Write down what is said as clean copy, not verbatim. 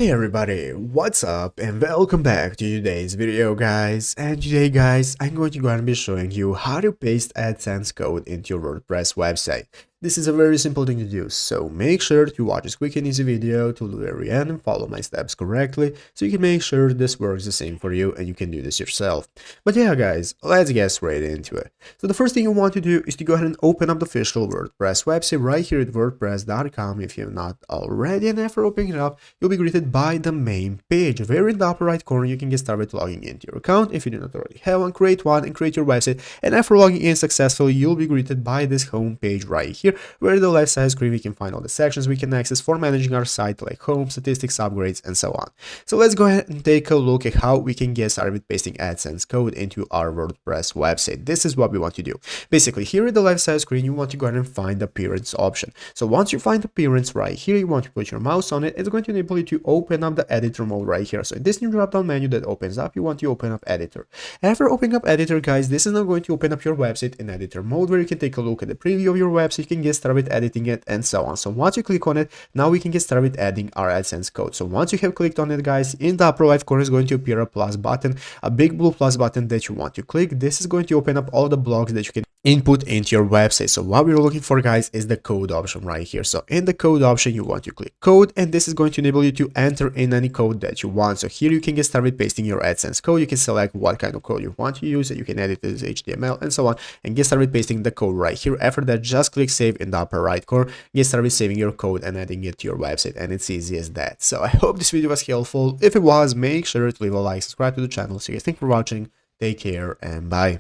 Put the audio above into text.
Hey everybody, what's up and welcome back to today's video guys. And today guys, I'm going to be showing you how to paste AdSense code into your WordPress website. This is a very simple thing to do, so make sure to watch this quick and easy video to the very end and follow my steps correctly so you can make sure this works the same for you and you can do this yourself. But yeah guys, let's get straight into it. So the first thing you want to do is to go ahead and open up the official WordPress website right here at wordpress.com if you're not already, and after opening it up, you'll be greeted by the main page. Where in the upper right corner you can get started logging into your account. If you do not already have one and create your website, and after logging in successfully, you'll be greeted by this home page right here, where the left side screen we can find all the sections we can access for managing our site, like home, statistics, upgrades, and so on. So let's go ahead and take a look at how we can get started with pasting AdSense code into our WordPress website. This is what we want to do. Basically, here at the left side screen, you want to go ahead and find the appearance option. So once you find appearance right here, you want to put your mouse on it. It's going to enable you to open up the editor mode right here. So in this new drop down menu that opens up, you want to open up editor. After opening up editor guys, this is now going to open up your website in editor mode, where you can take a look at the preview of your website. You can get started with editing it and so on. So once you click on it, now we can get started with adding our AdSense code. So once you have clicked on it guys, in the upper left corner is going to appear a plus button, a big blue plus button that you want to click. This is going to open up all the blocks that you can input into your website. So what we're looking for guys is the code option right here. So in the code option, you want to click code, and this is going to enable you to enter in any code that you want. So here you can get started pasting your AdSense code. You can select what kind of code you want to use, and you can edit it as HTML and so on, and get started pasting the code right here. After that, just click save in the upper right corner, get started saving your code and adding it to your website, and it's easy as that. So I hope this video was helpful. If it was, make sure to leave a like, subscribe to the channel. So guys, thanks for watching, take care, and bye.